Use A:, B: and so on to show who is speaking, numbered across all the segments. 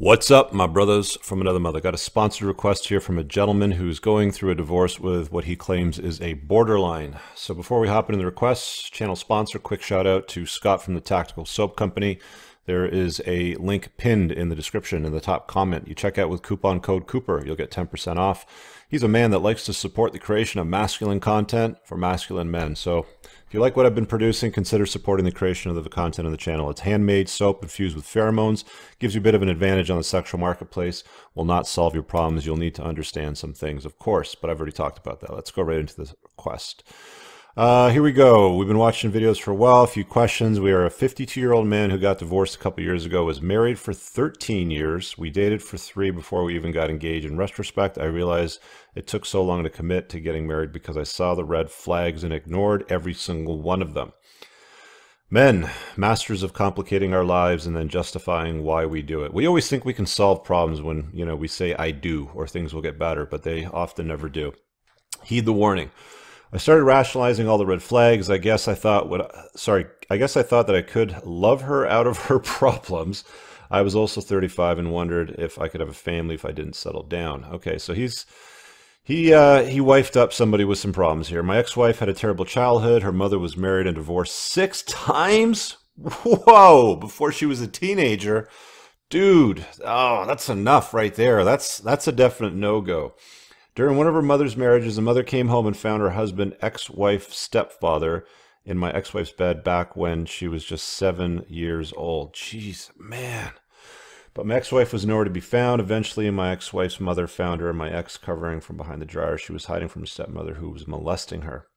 A: What's up, my brothers from another mother? Got a sponsored request here from a gentleman who's going through a divorce with what he claims is a borderline. So before we hop into the requests, channel sponsor, quick shout out to Scott from the Tactical Soap Company. There is a link pinned in the description in the top comment. You check out with coupon code Cooper, you'll get 10% off. He's a man that likes to support the creation of masculine content for masculine men. So if you like what I've been producing, consider supporting the creation of the content on the channel. It's handmade soap infused with pheromones, gives you a bit of an advantage on the sexual marketplace, will not solve your problems. You'll need to understand some things, of course, but I've already talked about that. Let's go right into the request. Here we go. We've been watching videos for a while. A few questions. We are a 52-year-old man who got divorced a couple years ago, was married for 13 years. We dated for 3 before we even got engaged. In retrospect, I realized it took so long to commit to getting married because I saw the red flags and ignored every single one of them. Men, masters of complicating our lives and then justifying why we do it. We always think we can solve problems when, we say I do or things will get better, but they often never do. Heed the warning. I started rationalizing all the red flags. I guess I thought that I could love her out of her problems. I was also 35 and wondered if I could have a family if I didn't settle down. Okay, so he wifed up somebody with some problems here. My ex-wife had a terrible childhood. Her mother was married and divorced 6 times. Whoa, before she was a teenager. Dude, oh, that's enough right there. That's a definite no-go. During one of her mother's marriages, the mother came home and found her husband, ex-wife, stepfather in my ex-wife's bed back when she was just 7 years old. Jeez, man. But my ex-wife was nowhere to be found. Eventually, my ex-wife's mother found her and my ex covering from behind the dryer. She was hiding from a stepmother who was molesting her.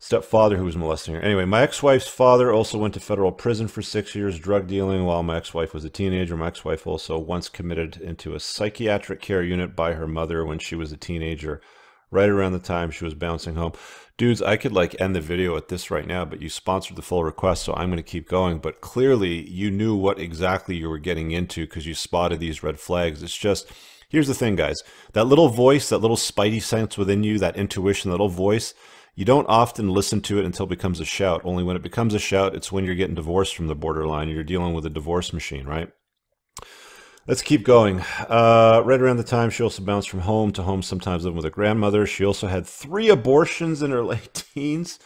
A: Stepfather who was molesting her. Anyway, my ex-wife's father also went to federal prison for 6 years, drug dealing while my ex-wife was a teenager. My ex-wife also once committed into a psychiatric care unit by her mother when she was a teenager, right around the time she was bouncing home. Dudes, I could end the video at this right now, but you sponsored the full request, so I'm going to keep going. But clearly, you knew what exactly you were getting into because you spotted these red flags. It's just, here's the thing, guys. That little voice, that little spidey sense within you, that intuition, that little voice, you don't often listen to it until it becomes a shout. Only when it becomes a shout, it's when you're getting divorced from the borderline. You're dealing with a divorce machine, right? Let's keep going. Right around the time, she also bounced from home to home, sometimes living with her grandmother. She also had 3 abortions in her late teens,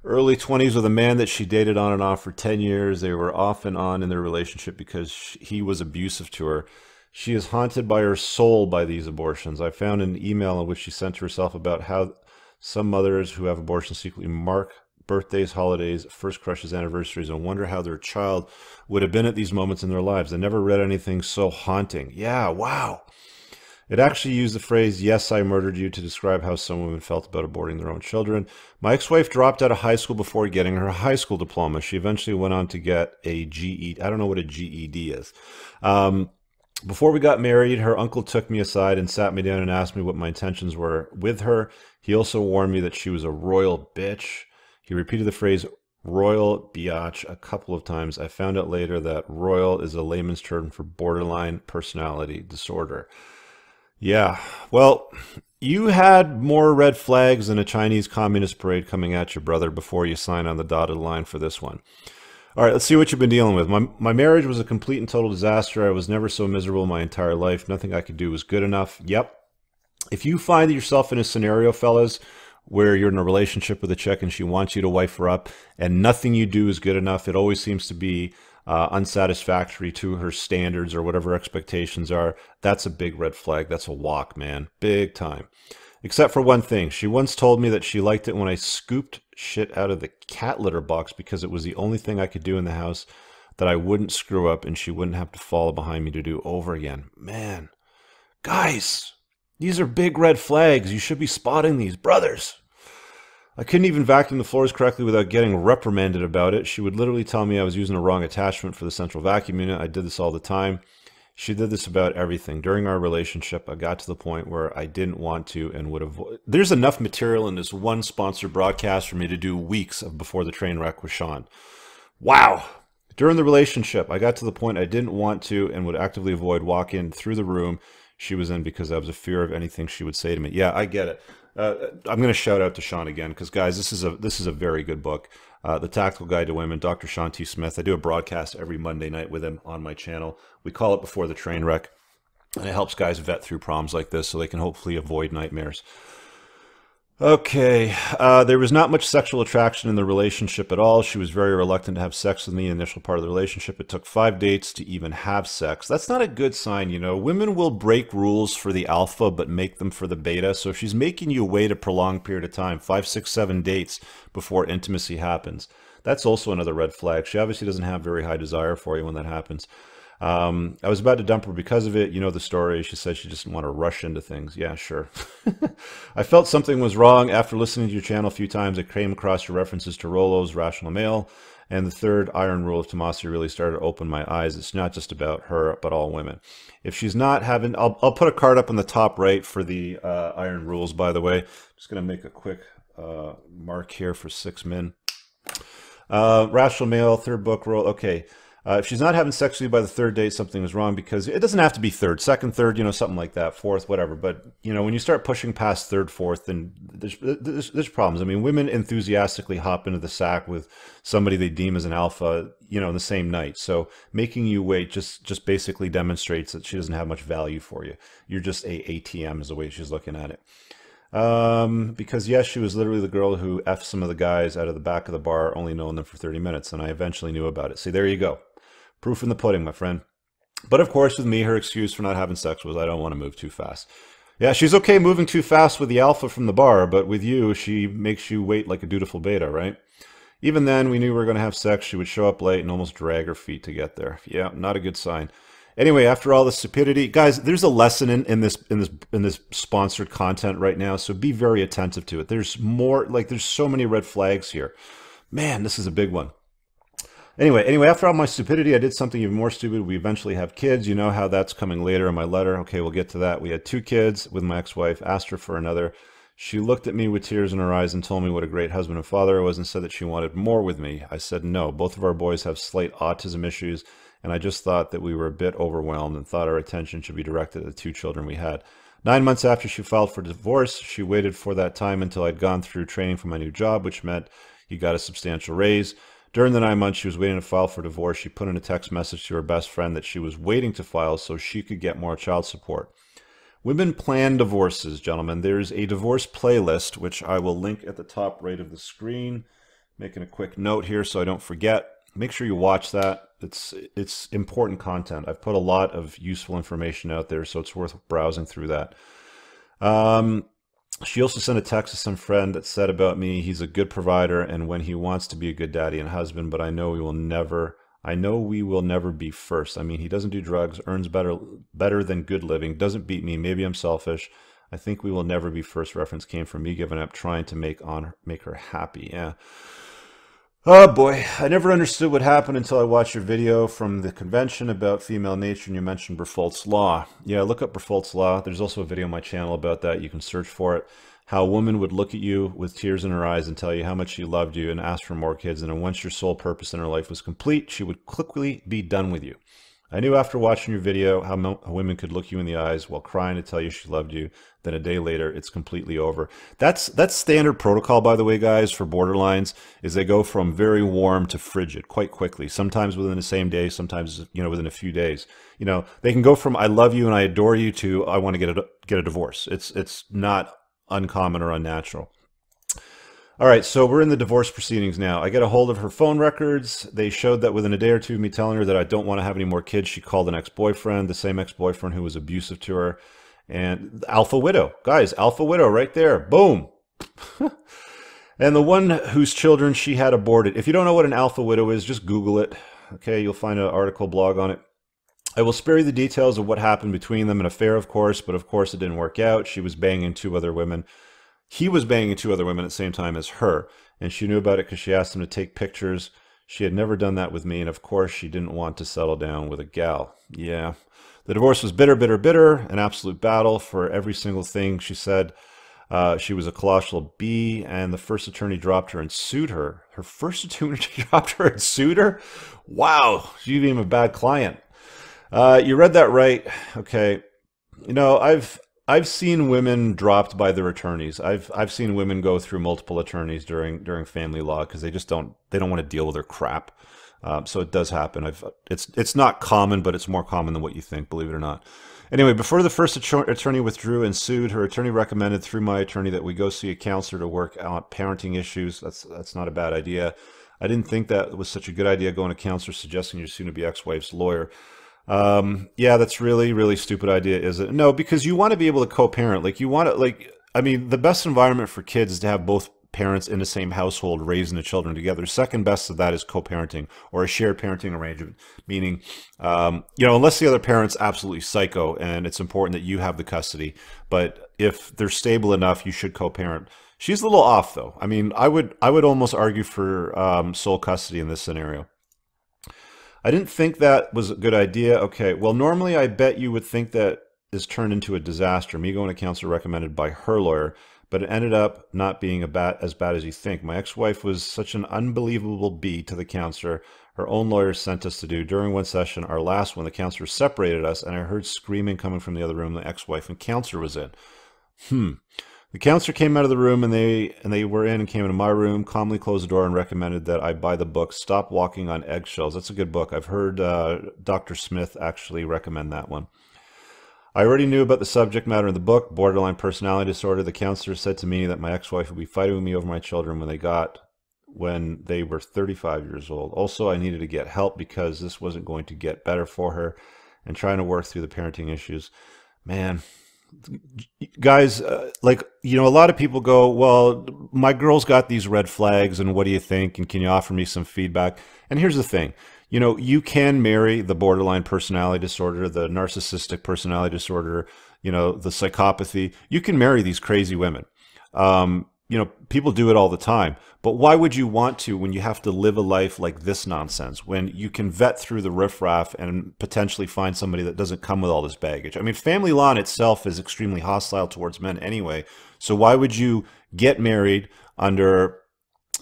A: early 20s with a man that she dated on and off for 10 years. They were off and on in their relationship because he was abusive to her. She is haunted by her soul by these abortions. I found an email in which she sent to herself about how some mothers who have abortions secretly mark birthdays, holidays, first crushes, anniversaries, and wonder how their child would have been at these moments in their lives. I never read anything so haunting. Yeah, wow. It actually used the phrase, "Yes, I murdered you," to describe how some women felt about aborting their own children. My ex-wife dropped out of high school before getting her high school diploma. She eventually went on to get a GED. I don't know what a GED is. Before we got married, her uncle took me aside and sat me down and asked me what my intentions were with her. He also warned me that she was a royal bitch. He repeated the phrase royal biatch a couple of times. I found out later that royal is a layman's term for borderline personality disorder. Yeah, well, you had more red flags than a Chinese communist parade coming at you, brother, before you sign on the dotted line for this one. All right, let's see what you've been dealing with. My marriage was a complete and total disaster. I was never so miserable my entire life. Nothing I could do was good enough. Yep. If you find yourself in a scenario, fellas, where you're in a relationship with a chick and she wants you to wife her up and nothing you do is good enough, it always seems to be unsatisfactory to her standards or whatever expectations are, that's a big red flag. That's a walk, man. Big time. Except for one thing. She once told me that she liked it when I scooped shit out of the cat litter box because it was the only thing I could do in the house that I wouldn't screw up and she wouldn't have to follow behind me to do over again. Man, guys, these are big red flags. You should be spotting these, brothers. I couldn't even vacuum the floors correctly without getting reprimanded about it. She would literally tell me I was using the wrong attachment for the central vacuum unit. I did this all the time. She did this about everything. During our relationship, I got to the point where I didn't want to and would avoid. There's enough material in this one sponsored broadcast for me to do weeks of Before the Train Wreck with Sean. Wow. During the relationship, I got to the point I didn't want to and would actively avoid walking through the room she was in because I was a fear of anything she would say to me. Yeah, I get it. I'm going to shout out to Sean again because, guys, this is a very good book. The Tactical Guide to Women, Dr. Sean T. Smith. I do a broadcast every Monday night with him on my channel. We call it Before the Train Wreck, and it helps guys vet through problems like this so they can hopefully avoid nightmares. Okay, there was not much sexual attraction in the relationship at all. She was very reluctant to have sex with me in the initial part of the relationship. It took 5 dates to even have sex. That's not a good sign, you know. Women will break rules for the alpha, but make them for the beta. So if she's making you wait a prolonged period of time, 5, 6, 7 dates before intimacy happens, that's also another red flag. She obviously doesn't have very high desire for you when that happens. I was about to dump her because of it. You know the story. She said she just didn't want to rush into things. Yeah, sure. I felt something was wrong after listening to your channel a few times. I came across your references to Rollo's Rational Male, and the third iron rule of Tomasi really started to open my eyes. It's not just about her, but all women. If she's not having, I'll put a card up on the top right for the iron rules, by the way. Just going to make a quick mark here for 6 min. Rational Male, third book rule. Okay. If she's not having sex with you by the 3rd date, something is wrong, because it doesn't have to be 3rd, 2nd, 3rd, you know, something like that, 4th, whatever. But, you know, when you start pushing past 3rd, 4th, then there's problems. I mean, women enthusiastically hop into the sack with somebody they deem as an alpha, you know, in the same night. So making you wait just basically demonstrates that she doesn't have much value for you. You're just a ATM is the way she's looking at it. Because yes, she was literally the girl who F'd some of the guys out of the back of the bar, only knowing them for 30 minutes. And I eventually knew about it. See, there you go. Proof in the pudding, my friend. But of course, with me, her excuse for not having sex was I don't want to move too fast. Yeah, she's okay moving too fast with the alpha from the bar, but with you, she makes you wait like a dutiful beta, right? Even then, we knew we were going to have sex. She would show up late and almost drag her feet to get there. Yeah, not a good sign. Anyway, after all the stupidity, guys, there's a lesson in this sponsored content right now, so be very attentive to it. There's more, like, there's so many red flags here. Man, this is a big one. Anyway, after all my stupidity, I did something even more stupid. We eventually have kids. You know how that's coming later in my letter. Okay, we'll get to that. We had 2 kids with my ex-wife, asked her for another. She looked at me with tears in her eyes and told me what a great husband and father I was and said that she wanted more with me. I said no. Both of our boys have slight autism issues, and I just thought that we were a bit overwhelmed and thought our attention should be directed at the 2 children we had. 9 months after she filed for divorce, she waited for that time until I'd gone through training for my new job, which meant he got a substantial raise. During the 9 months she was waiting to file for divorce, she put in a text message to her best friend that she was waiting to file so she could get more child support. Women plan divorces, gentlemen. There's a divorce playlist, which I will link at the top right of the screen. Making a quick note here so I don't forget. Make sure you watch that. It's important content. I've put a lot of useful information out there, so it's worth browsing through that. She also sent a text to some friend that said about me, he's a good provider and when he wants to be a good daddy and husband, but I know we will never be first. I mean, he doesn't do drugs, earns better than good living, doesn't beat me. Maybe I'm selfish. I think we will never be first. Reference came from me giving up trying to make her happy. Yeah. Oh boy, I never understood what happened until I watched your video from the convention about female nature and you mentioned Berfolt's Law. Yeah, look up Berfolt's Law. There's also a video on my channel about that. You can search for it. How a woman would look at you with tears in her eyes and tell you how much she loved you and ask for more kids, and then once your sole purpose in her life was complete, she would quickly be done with you. I knew after watching your video how women could look you in the eyes while crying to tell you she loved you. Then a day later, it's completely over. That's standard protocol, by the way, guys, for borderlines, is they go from very warm to frigid quite quickly. Sometimes within the same day, sometimes, you know, within a few days. You know, they can go from I love you and I adore you to I want to get a divorce. It's not uncommon or unnatural. All right, so we're in the divorce proceedings now. I get a hold of her phone records. They showed that within a day or two of me telling her that I don't want to have any more kids, she called an ex-boyfriend, the same ex-boyfriend who was abusive to her. And alpha widow. Guys, alpha widow right there. Boom. And the one whose children she had aborted. If you don't know what an alpha widow is, just Google it. Okay, you'll find an article blog on it. I will spare you the details of what happened between them, an affair, of course, but of course it didn't work out. She was banging 2 other women. He was banging 2 other women at the same time as her, and she knew about it because she asked him to take pictures. She had never done that with me, and of course she didn't want to settle down with a gal. Yeah. The divorce was bitter, bitter, bitter, an absolute battle for every single thing she said. She was a colossal B, and the first attorney dropped her and sued her. Her first attorney dropped her and sued her? Wow, she became a bad client. You read that right. Okay. You know, I've I've seen women dropped by their attorneys. I've seen women go through multiple attorneys during family law because they don't want to deal with their crap. So it does happen. It's not common, but it's more common than what you think, believe it or not. Anyway, before the first attorney withdrew and sued, her attorney recommended through my attorney that we go see a counselor to work out parenting issues. That's not a bad idea. I didn't think that was such a good idea, going to a counselor suggesting your soon-to-be ex-wife's lawyer. Yeah, that's really, really stupid idea, is it? No, because you want to be able to co-parent. Like, you want to, like, I mean, the best environment for kids is to have both parents in the same household raising the children together. Second best of that is co-parenting or a shared parenting arrangement, meaning, unless the other parent's absolutely psycho and it's important that you have the custody. But if they're stable enough, you should co-parent. She's a little off, though. I mean, I would almost argue for sole custody in this scenario. I didn't think that was a good idea. Okay, well, normally I bet you would think that is turned into a disaster. Me going to counselor recommended by her lawyer, but it ended up not being as bad as you think. My ex-wife was such an unbelievable B to the counselor. Her own lawyer sent us to do. During one session, our last one, the counselor separated us, and I heard screaming coming from the other room. The ex-wife and counselor was in. The counselor came out of the room, and they were in and came into my room, calmly closed the door, and recommended that I buy the book, Stop Walking on Eggshells. That's a good book. I've heard Dr. Smith actually recommend that one. I already knew about the subject matter in the book, borderline personality disorder. The counselor said to me that my ex-wife would be fighting with me over my children when they were 35 years old. Also, I needed to get help because this wasn't going to get better for her, and trying to work through the parenting issues. Man, guys, a lot of people go, well, my girl's got these red flags, and what do you think? And can you offer me some feedback? And here's the thing. You can marry the borderline personality disorder, the narcissistic personality disorder, the psychopathy. You can marry these crazy women. People do it all the time. But why would you want to when you have to live a life like this nonsense, when you can vet through the riffraff and potentially find somebody that doesn't come with all this baggage? I mean, family law in itself is extremely hostile towards men anyway. So why would you get married under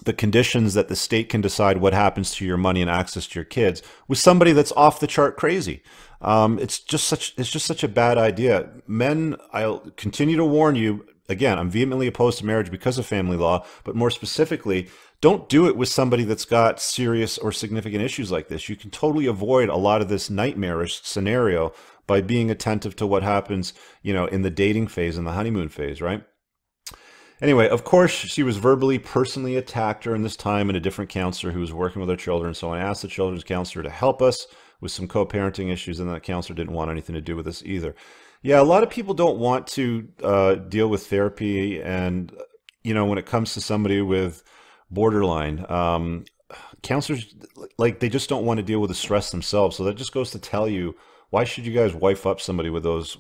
A: the conditions that the state can decide what happens to your money and access to your kids with somebody that's off the chart crazy? It's just such a bad idea. Men, I'll continue to warn you. Again, I'm vehemently opposed to marriage because of family law, but more specifically, don't do it with somebody that's got serious or significant issues like this. You can totally avoid a lot of this nightmarish scenario by being attentive to what happens, in the dating phase and the honeymoon phase, right? Anyway, of course, she was verbally, personally attacked during this time in a different counselor who was working with her children. So I asked the children's counselor to help us with some co-parenting issues, and that counselor didn't want anything to do with this either. Yeah, a lot of people don't want to deal with therapy, and when it comes to somebody with borderline, counselors, like, they just don't want to deal with the stress themselves. So that just goes to tell you, why should you guys wife up somebody with those,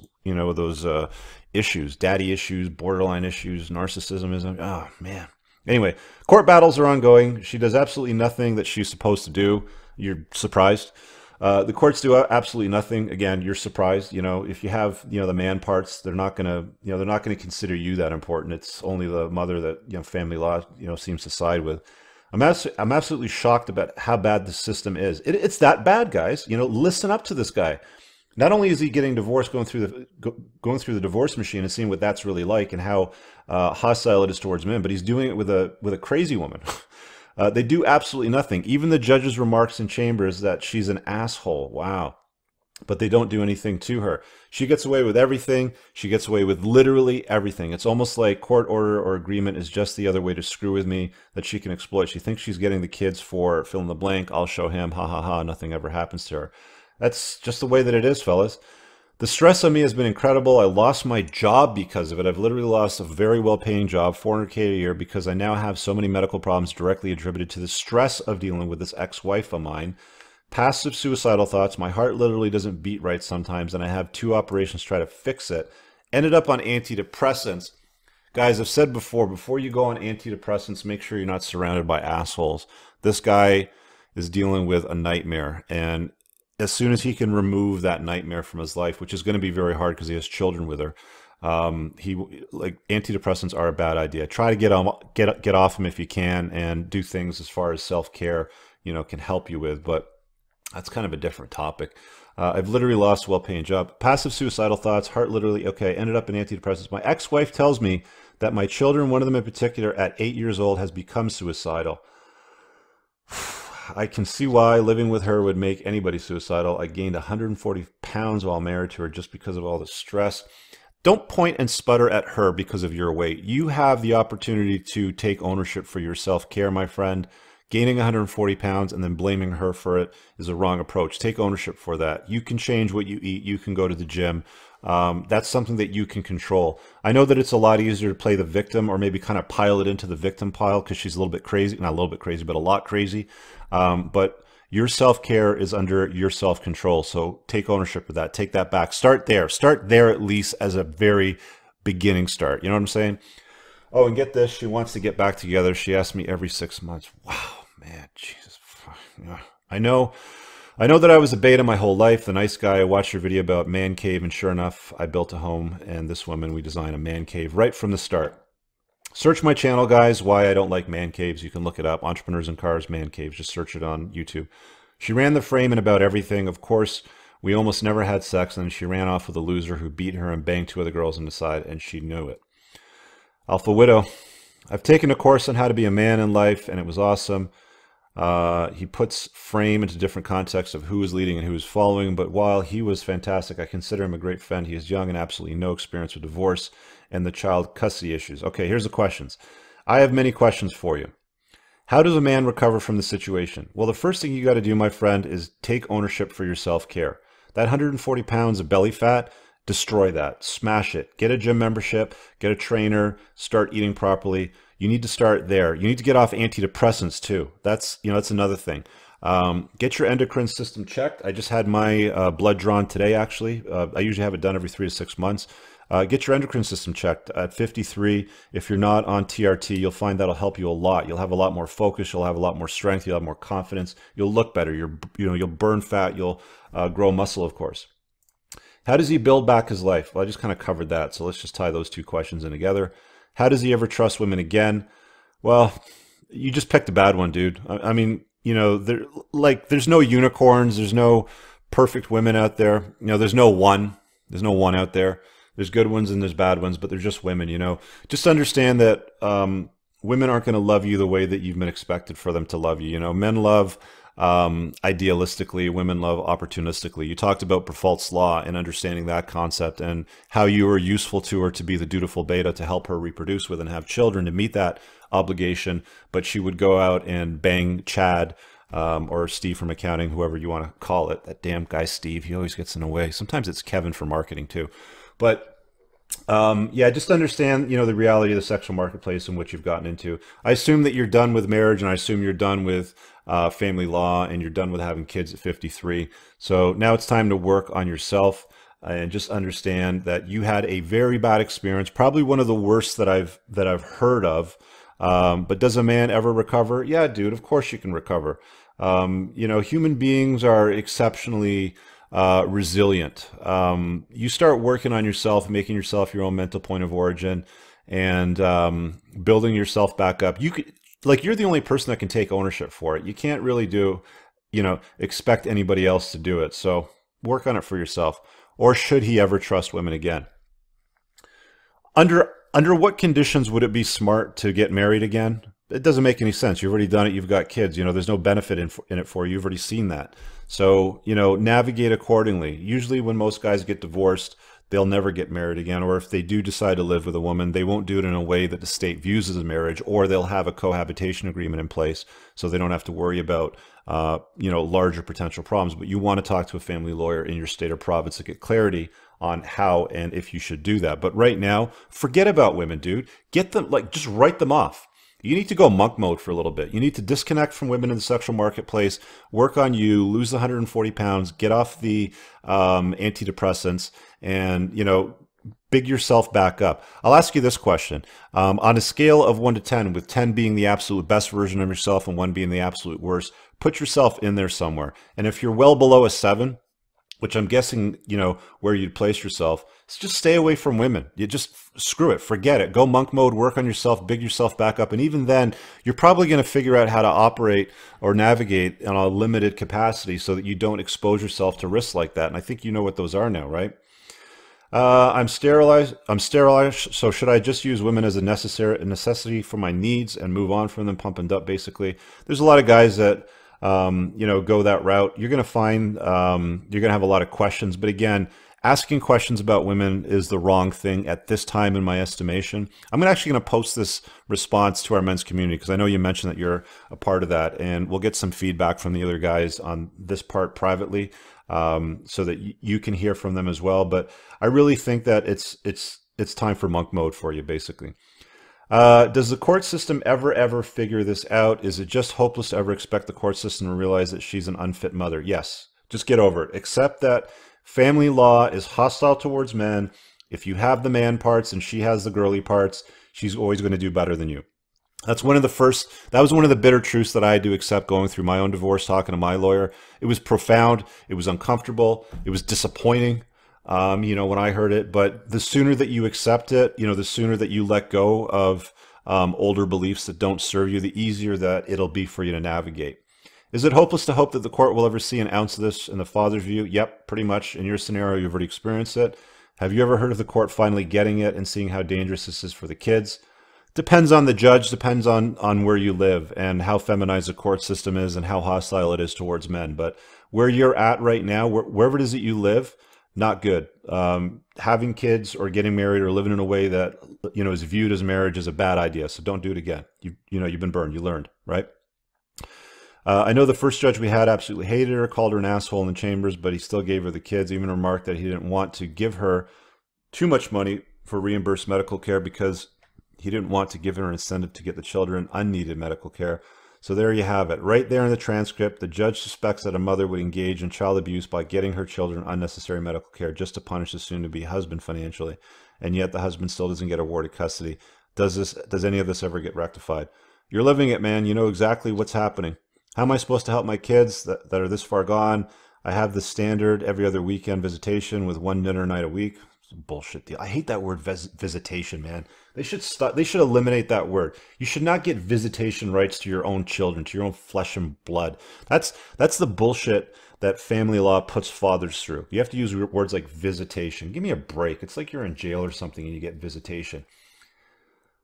A: issues, daddy issues, borderline issues, narcissism? Oh man. Anyway, court battles are ongoing. She does absolutely nothing that she's supposed to do. You're surprised. The courts do absolutely nothing. Again, you're surprised. If you have, the man parts, they're not gonna consider you that important. It's only the mother that, family law, seems to side with. I'm absolutely shocked about how bad the system is. It's that bad, guys. Listen up to this guy. Not only is he getting divorced, going through the divorce machine and seeing what that's really like and how hostile it is towards men, but he's doing it with a crazy woman. They do absolutely nothing. Even the judge's remarks in chambers that she's an asshole. Wow. But they don't do anything to her. She gets away with everything. She gets away with literally everything. It's almost like court order or agreement is just the other way to screw with me that she can exploit. She thinks she's getting the kids for fill in the blank. I'll show him. Ha ha ha. Nothing ever happens to her. That's just the way that it is, fellas. The stress on me has been incredible. I lost my job because of it. I've literally lost a very well-paying job, $400K a year, because I now have so many medical problems directly attributed to the stress of dealing with this ex-wife of mine. Passive suicidal thoughts. My heart literally doesn't beat right sometimes, and I have 2 operations to try to fix it. Ended up on antidepressants. Guys, I've said before you go on antidepressants, make sure you're not surrounded by assholes. This guy is dealing with a nightmare, and as soon as he can remove that nightmare from his life, which is going to be very hard because he has children with her, antidepressants are a bad idea. Try to get off them if you can, and do things as far as self-care, can help you with. But that's kind of a different topic. I've literally lost a well-paying job. Passive suicidal thoughts, heart literally, okay, ended up in antidepressants. My ex-wife tells me that my children, one of them in particular, at 8 years old, has become suicidal. I can see why living with her would make anybody suicidal. I gained 140 pounds while married to her just because of all the stress. Don't point and sputter at her because of your weight. You have the opportunity to take ownership for your self-care, my friend. Gaining 140 pounds and then blaming her for it is a wrong approach. Take ownership for that. You can change what you eat. You can go to the gym. That's something that you can control. I know that it's a lot easier to play the victim or maybe kind of pile it into the victim pile because she's a little bit crazy. Not a little bit crazy, but a lot crazy. But your self-care is under your self-control. So take ownership of that. Take that back. Start there. Start there at least as a very beginning start. You know what I'm saying? Oh, and get this. She wants to get back together. She asks me every 6 months. Wow. Man, Jesus. I know that I was a beta my whole life. The nice guy. I watched your video about man cave, and sure enough, I built a home, and this woman, we designed a man cave right from the start. Search my channel, guys, why I don't like man caves. You can look it up. Entrepreneurs in Cars, man caves. Just search it on YouTube. She ran the frame in about everything. Of course, we almost never had sex, and she ran off with a loser who beat her and banged 2 other girls on the side, and she knew it. Alpha Widow. I've taken a course on how to be a man in life, and it was awesome. He puts frame into different contexts of who is leading and who is following, but while he was fantastic, I consider him a great friend. He is young and absolutely no experience with divorce and the child custody issues. Okay, here's the questions. I have many questions for you. How does a man recover from the situation? Well, the first thing you got to do, my friend, is take ownership for your self-care. That 140 pounds of belly fat, destroy that, smash it, get a gym membership, get a trainer, start eating properly. You need to start there. You need to get off antidepressants too. That's another thing. Get your endocrine system checked. I just had my blood drawn today, actually. I usually have it done every 3 to 6 months. Get your endocrine system checked at 53. If you're not on TRT, you'll find that'll help you a lot. You'll have a lot more focus. You'll have a lot more strength. You'll have more confidence. You'll look better. You'll burn fat. You'll grow muscle, of course. How does he build back his life? Well, I just kind of covered that. So let's just tie those 2 questions in together. How does he ever trust women again? Well, you just picked a bad one, dude. I mean, there's no unicorns. There's no perfect women out there. There's no one. There's no one out there. There's good ones and there's bad ones, but they're just women, Just understand that women aren't going to love you the way that you've been expected for them to love you. Men love idealistically, women love opportunistically. You talked about Perfault's law and understanding that concept and how you were useful to her to be the dutiful beta to help her reproduce with and have children to meet that obligation, but she would go out and bang Chad or Steve from accounting, whoever you want to call it. That damn guy Steve, he always gets in the way. Sometimes it's Kevin for marketing too. But yeah, just understand, the reality of the sexual marketplace in which you've gotten into. I assume that you're done with marriage, and I assume you're done with family law, and you're done with having kids at 53. So now it's time to work on yourself and just understand that you had a very bad experience, probably one of the worst that I've heard of. But does a man ever recover? Yeah, dude, of course you can recover. Human beings are exceptionally resilient. You start working on yourself, making yourself your own mental point of origin, and building yourself back up. You're the only person that can take ownership for it. You can't really expect anybody else to do it. So work on it for yourself. Or should he ever trust women again? Under what conditions would it be smart to get married again? It doesn't make any sense. You've already done it. You've got kids. There's no benefit in it for you. You've already seen that. So, navigate accordingly. Usually when most guys get divorced, they'll never get married again. Or if they do decide to live with a woman, they won't do it in a way that the state views as a marriage, or they'll have a cohabitation agreement in place so they don't have to worry about, larger potential problems. But you want to talk to a family lawyer in your state or province to get clarity on how and if you should do that. But right now, forget about women, dude. Get them, just write them off. You need to go monk mode for a little bit. You need to disconnect from women in the sexual marketplace, work on you, lose the 140 pounds, get off the antidepressants, and, big yourself back up. I'll ask you this question. On a scale of 1 to 10, with 10 being the absolute best version of yourself and 1 being the absolute worst, put yourself in there somewhere. And if you're well below a 7, which I'm guessing, you know, where you'd place yourself, is just stay away from women. You just screw it, forget it. Go monk mode, work on yourself, big yourself back up. And even then, you're probably going to figure out how to operate or navigate on a limited capacity so that you don't expose yourself to risks like that. And I think you know what those are now, right? I'm sterilized. So should I just use women as a necessity for my needs and move on from them, pump and dump, basically? There's a lot of guys that, you know, go that route. You're going to find, you're going to have a lot of questions. But again, asking questions about women is the wrong thing at this time, in my estimation. I'm actually going to post this response to our men's community because I know you mentioned that you're a part of that, and we'll get some feedback from the other guys on this part privately, so that you can hear from them as well. But I really think that it's time for monk mode for you, basically. Does the court system ever figure this out? Is it just hopeless to ever expect the court system to realize that she's an unfit mother? Yes. Just get over it. Accept that family law is hostile towards men. If you have the man parts and she has the girly parts, she's always going to do better than you. That was one of the bitter truths that I had to accept going through my own divorce, talking to my lawyer. It was profound. It was uncomfortable. It was disappointing, you know, when I heard it. But the sooner that you accept it, you know, the sooner that you let go of older beliefs that don't serve you, the easier that it'll be for you to navigate. Is it hopeless to hope that the court will ever see an ounce of this in the father's view? Yep, pretty much. In your scenario, you've already experienced it. Have you ever heard of the court finally getting it and seeing how dangerous this is for the kids? Depends on the judge, depends on where you live and how feminized the court system is and how hostile it is towards men. But where you're at right now, wherever it is that you live, not good. Having kids or getting married or living in a way that, you know, is viewed as marriage is a bad idea. So don't do it again. You know, you've been burned, you learned, right? I know the first judge we had absolutely hated her, called her an asshole in the chambers, but he still gave her the kids, even remarked that he didn't want to give her too much money for reimbursed medical care because he didn't want to give her an incentive to get the children unneeded medical care. So there you have it. Right there in the transcript, the judge suspects that a mother would engage in child abuse by getting her children unnecessary medical care just to punish the soon-to-be husband financially. And yet the husband still doesn't get awarded custody. Does any of this ever get rectified? You're living it, man. You know exactly what's happening. How am I supposed to help my kids that are this far gone? I have the standard every other weekend visitation with one dinner night a week. Bullshit deal. I hate that word visitation, man. They should eliminate that word. You should not get visitation rights to your own children, to your own flesh and blood. That's the bullshit that family law puts fathers through. You have to use words like visitation. Give me a break. It's like you're in jail or something and you get visitation.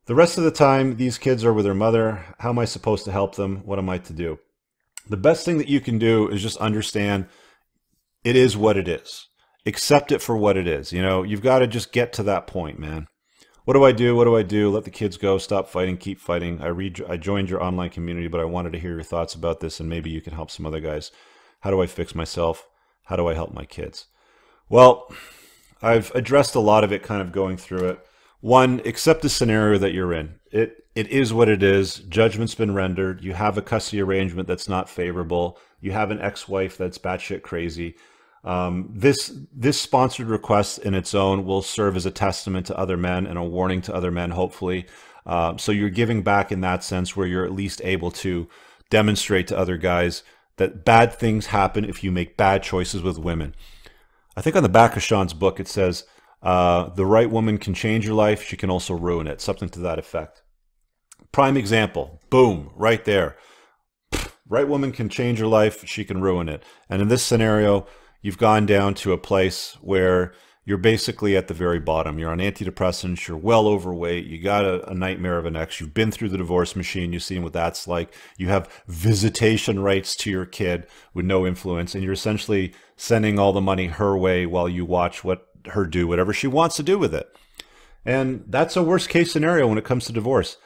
A: The rest of the time, these kids are with their mother. How am I supposed to help them? What am I to do? The best thing that you can do is just understand it is what it is. Accept it for what it is. You know, you've got to just get to that point, man. What do I do? What do I do? Let the kids go. Stop fighting. Keep fighting. I joined your online community, but I wanted to hear your thoughts about this, and maybe you can help some other guys. How do I fix myself? How do I help my kids? Well, I've addressed a lot of it kind of going through it. One, accept the scenario that you're in. It is what it is. Judgment's been rendered. You have a custody arrangement that's not favorable. You have an ex-wife that's batshit crazy. This sponsored request in its own will serve as a testament to other men and a warning to other men, hopefully. So you're giving back in that sense where you're at least able to demonstrate to other guys that bad things happen if you make bad choices with women. I think on the back of Sean's book, it says, the right woman can change your life. She can also ruin it. Something to that effect. Prime example. Boom. Right there. Right woman can change your life. She can ruin it. And in this scenario, you've gone down to a place where you're basically at the very bottom. You're on antidepressants. You're well overweight. You got a nightmare of an ex. You've been through the divorce machine. You've seen what that's like. You have visitation rights to your kid with no influence. And you're essentially sending all the money her way while you watch her do whatever she wants to do with it. And that's a worst case scenario when it comes to divorce.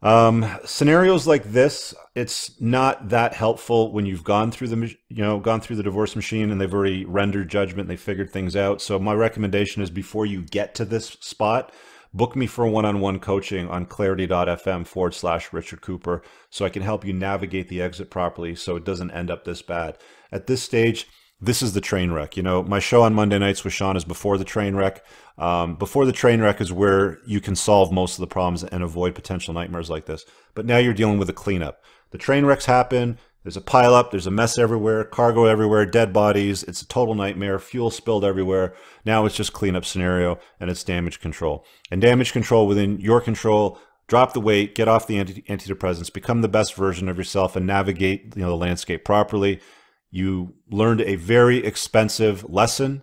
A: Scenarios like this, it's not that helpful when you've gone through the divorce machine and they've already rendered judgment, they figured things out. So my recommendation is before you get to this spot, book me for one-on-one coaching on clarity.fm/Richard Cooper so I can help you navigate the exit properly so it doesn't end up this bad. At this stage, this is the train wreck. You know, my show on Monday nights with Sean is before the train wreck. Before the train wreck is where you can solve most of the problems and avoid potential nightmares like this. But now you're dealing with a cleanup. The train wrecks happen. There's a pileup, there's a mess everywhere, cargo everywhere, dead bodies. It's a total nightmare, fuel spilled everywhere. Now it's just cleanup scenario, and it's damage control. And damage control within your control. Drop the weight, get off the antidepressants, become the best version of yourself, and navigate the landscape properly. You learned a very expensive lesson,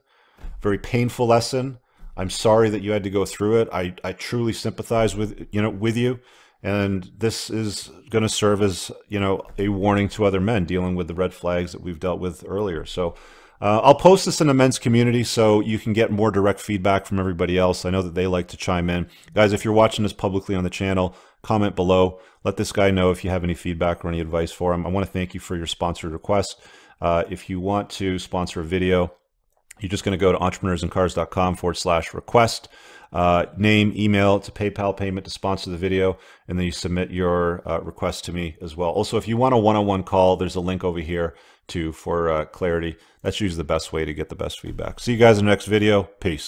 A: very painful lesson. I'm sorry that you had to go through it. I truly sympathize with you. And this is going to serve as, a warning to other men dealing with the red flags that we've dealt with earlier. So I'll post this in the men's community so you can get more direct feedback from everybody else. I know that they like to chime in. Guys, if you're watching this publicly on the channel, comment below. Let this guy know if you have any feedback or any advice for him. I want to thank you for your sponsored request. If you want to sponsor a video, you're just going to go to entrepreneursandcars.com/request. Name, email, it's a PayPal payment to sponsor the video, and then you submit your request to me as well. Also, if you want a one-on-one call, there's a link over here too for clarity. That's usually the best way to get the best feedback. See you guys in the next video. Peace.